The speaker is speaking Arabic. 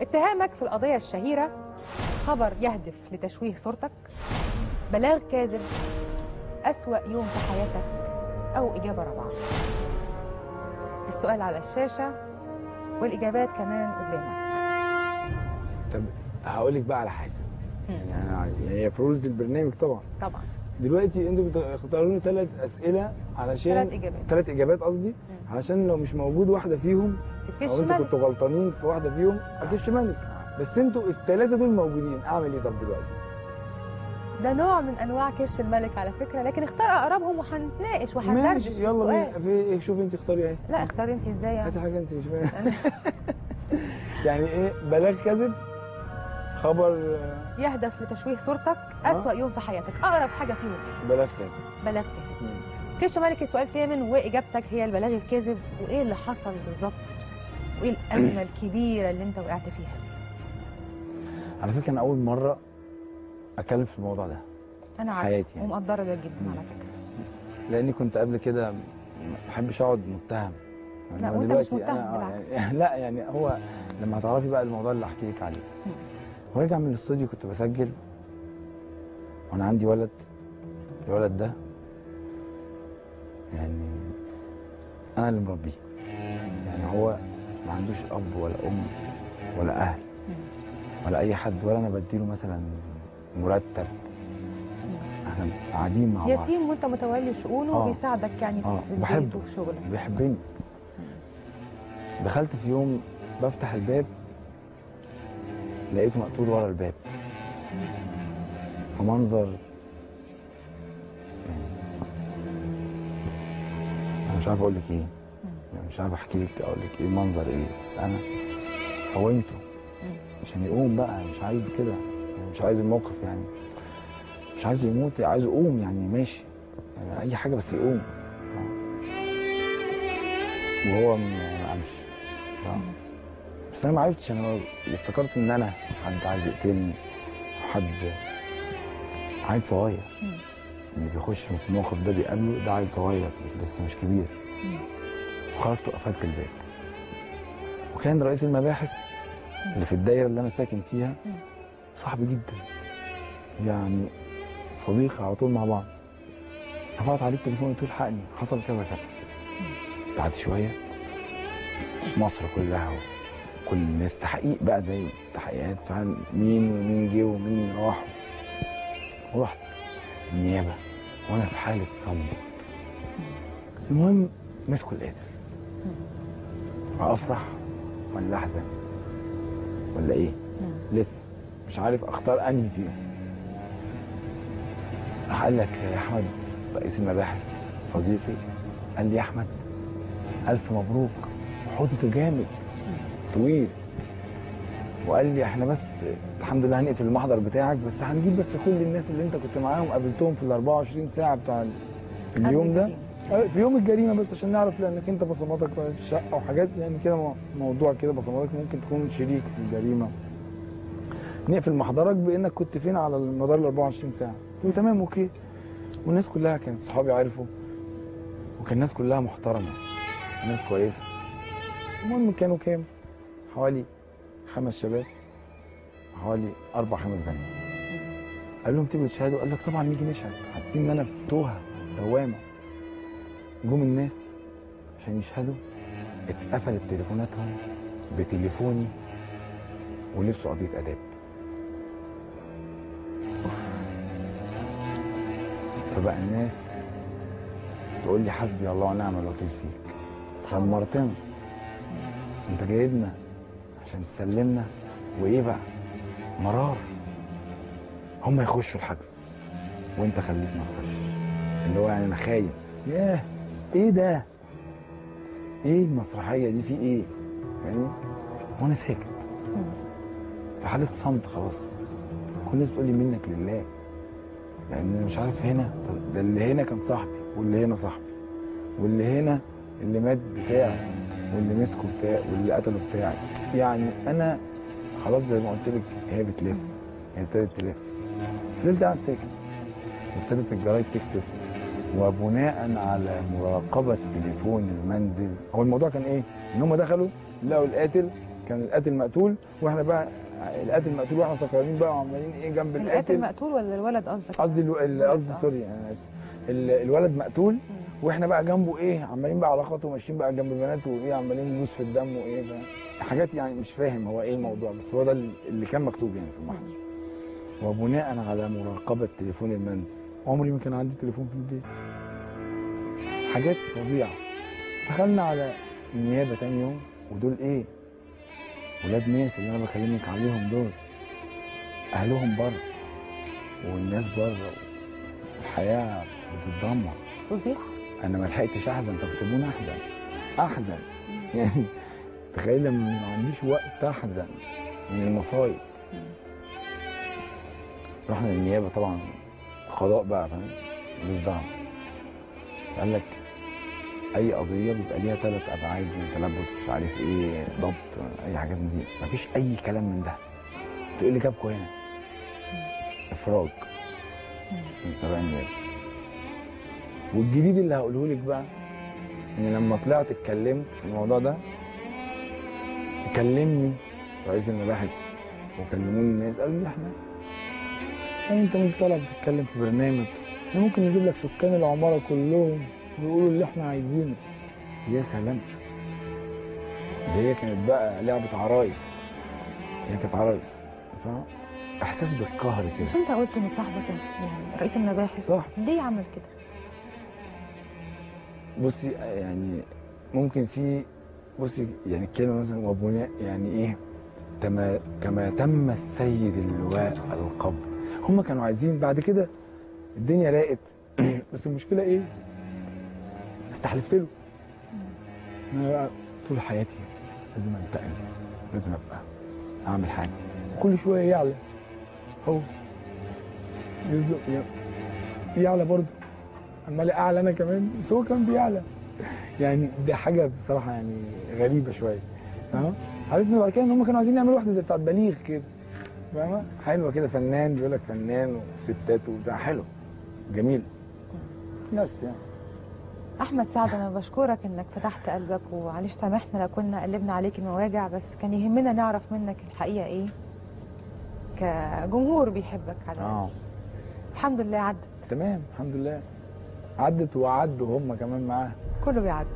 اتهامك في القضية الشهيرة خبر يهدف لتشويه صورتك، بلاغ كاذب، أسوأ يوم في حياتك، أو إجابة رابعة. السؤال على الشاشة والإجابات كمان قدامك. طب هقول لك بقى على حاجة، يعني هي في رولز البرنامج طبعا. دلوقتي انتوا بتختاروا لي 3 أسئلة علشان 3 إجابات قصدي، علشان لو مش موجود واحدة فيهم او انتوا كنتوا غلطانين في واحدة فيهم اكش ملك، بس انتوا ال3 دول موجودين، اعمل ايه طب دلوقتي؟ ده نوع من انواع كش الملك على فكره، لكن اختار اقربهم وهنتناقش وهندردش في السؤال. يلا في ايه؟ شوفي انت اختاري ايه. لا اختاري انت ازاي يعني؟ هاتي حاجه انت مش فاهمه. يعني ايه بلاغ كذب، خبر يهدف لتشويه صورتك، اسوأ يوم في حياتك، اقرب حاجه فيهم بلاغ كذب. بلاغ كذب. كش ملك السؤال الثامن واجابتك هي البلاغ الكاذب. وايه اللي حصل بالظبط؟ وايه الازمه الكبيره اللي انت وقعت فيها دي؟ على فكره انا اول مره اتكلم في الموضوع ده انا في حياتي يعني. ومقدره ده جدا على فكره، لاني كنت قبل كده ما بحبش اقعد متهم. لا وانت مش متهم بالعكس. لا يعني هو لما هتعرفي بقى الموضوع اللي هحكي لك عليه. وارجع من الاستوديو كنت بسجل وانا عندي ولد، الولد ده يعني انا اللي مربيه، يعني هو ما عندوش اب ولا ام ولا اهل ولا اي حد، ولا انا بديله مثلا مرتب، احنا قاعدين مع بعض. يتيم وانت متولي شؤونه وبيساعدك يعني في البيت وفي شغلك. بيحبني. دخلت في يوم بفتح الباب لقيته مقتول ورا الباب في منظر يعني انا مش عارف اقول لك ايه، يعني مش عارف احكي لك اقول لك ايه المنظر ايه، بس انا قومته عشان يقوم بقى، مش عايز كده يعني، مش عايز الموقف يعني، مش عايزه يموت، عايزه يقوم يعني ماشي يعني اي حاجه بس يقوم. وهو ما قامش. بس انا ما عرفتش، انا افتكرت ان انا حد عايز يقتلني، حد عيل صغير اللي بيخش في الموقف ده بيقابله، ده عيل صغير لسه مش كبير. وخرجت وقفلت الباب. وكان رئيس المباحث اللي في الدايره اللي انا ساكن فيها صاحبي جدا، يعني صديقي على طول مع بعض. رفعت عليه التليفون قلت له الحقني حصل كذا كذا. بعد شويه مصر كلها وكل الناس تحقيق بقى زي التحقيقات، فعلا مين ومين جه ومين راح. ورحت النيابه وانا في حاله صمت. المهم مسكوا القاتل. افرح ولا احزن ولا ايه؟ لسه مش عارف اختار انهي فيهم. راح قال لك يا احمد رئيس المباحث صديقي قال لي يا احمد الف مبروك، وحضنه جامد طويل، وقال لي احنا بس الحمد لله هنقفل المحضر بتاعك، بس هنجيب بس كل الناس اللي انت كنت معاهم قابلتهم في ال 24 ساعه بتاع اليوم ده في يوم الجريمه، بس عشان نعرف لانك انت بصماتك في الشقه وحاجات يعني كده، موضوع كده بصماتك ممكن تكون شريك في الجريمه. نقفل محضرك بانك كنت فين على مدار ال 24 ساعه. قلت له تمام اوكي. والناس كلها كانت صحابي عرفوا، وكان الناس كلها محترمه، ناس كويسه. المهم كانوا كام؟ حوالي 5 شباب، حوالي 4 5 بنات. قال لهم تيجوا تشهدوا؟ قال لك طبعا نيجي نشهد. حاسين ان انا في توهه دوامه. جم الناس عشان يشهدوا، اتقفلت تليفوناتهم بتليفوني ولبسوا قضيه اداب. فبقى الناس تقول لي حسبي الله ونعم الوكيل فيك، دمرتنا، انت جايبنا عشان تسلمنا وايه بقى؟ مرار. هم يخشوا الحجز وانت خليك ما تخش، اللي هو يعني انا خايف. ياه ايه ده؟ ايه المسرحيه دي؟ في ايه؟ فاهمني؟ وانا ساكت في حاله صمت خلاص. كل الناس بتقول لي منك لله، لان مش عارف هنا ده اللي هنا كان صاحبي، واللي هنا صاحبي، واللي هنا اللي مات بتاعي، واللي مسكه بتاعي، واللي قتله بتاعي. يعني انا خلاص زي ما قلت لك هي بتلف، هي ابتدت تلف. فضلت قاعد ساكت وابتدت الجرايد تكتب، وبناء على مراقبه تليفون المنزل. هو الموضوع كان ايه؟ ان هم دخلوا لقوا القاتل كان القاتل مقتول، واحنا بقى القاتل مقتول واحنا سكرانين بقى وعمالين ايه جنب القاتل القاتل. مقتول ولا الولد قصدك؟ قصدي سوري انا اسف. الولد مقتول واحنا بقى جنبه ايه عمالين بقى على خطوه ماشيين بقى جنب البنات وايه عمالين ندوس في الدم وايه بقى حاجات يعني مش فاهم هو ايه الموضوع، بس هو ده اللي كان مكتوب يعني في المحضر. وبناء على مراقبه تليفون المنزل، عمري ما كان عندي تليفون في البيت، حاجات فظيعه. دخلنا على النيابه تاني يوم، ودول ايه ولاد ناس اللي انا بكلمك عليهم دول اهلهم بره والناس بره، الحياه بتتدمر. فضيحه. انا ما لحقتش احزن، طب سيبوني احزن يعني تخيل لما ما عنديش وقت احزن من المصايب. رحنا للنيابه طبعا قضاء بقى فاهم ملوش دعوه. قال لك اي قضيه بيبقى ليها 3 ابعاد، تلبس مش عارف ايه ضبط اي حاجات من دي، مفيش اي كلام من ده. تقول لي جابكوا هنا افراج من سبع النيابه. والجديد اللي هقوله لك بقى ان لما طلعت اتكلمت في الموضوع ده كلمني رئيس المباحث وكلموني الناس قالوا لي احنا يعني انت ممكن طالع بتتكلم في برنامج احنا ممكن نجيب لك سكان العماره كلهم ويقولوا اللي احنا عايزينه. يا سلام، ده هي كانت بقى لعبه عرايس، هي كانت عرايس فاهم، احساس بالقهر كده. مش انت قلت ان صاحبك يعني رئيس المباحث صح، ليه عمل كده؟ بصي يعني ممكن في بصي يعني الكلمه مثلا وبناء يعني ايه كما تم السير اللواء القبر. هم كانوا عايزين بعد كده الدنيا راقت بس المشكله ايه؟ استحلفت له انا بقى طول حياتي لازم انتقم، لازم ابقى اعمل حاجه، وكل شويه يعلى هو يزلق يعلى برضه، عمال اعلى انا كمان بس هو كان بيعلى. يعني دي حاجه بصراحه يعني غريبه شويه فاهمه. عرفنا بعد كده ان هم كانوا عايزين يعملوا واحده زي بتاعت بليغ كده فاهمه، حلوه كده فنان بيقول لك فنان وستات وبتاع حلو جميل بس يعني. احمد سعد انا بشكرك انك فتحت قلبك، ومعلش سامحنا لو كنا قلبنا عليك المواجع، بس كان يهمنا نعرف منك الحقيقه ايه كجمهور بيحبك على الحمد لله عدت تمام الحمد لله عدت وعدوا هم كمان معاها، كله بيعدي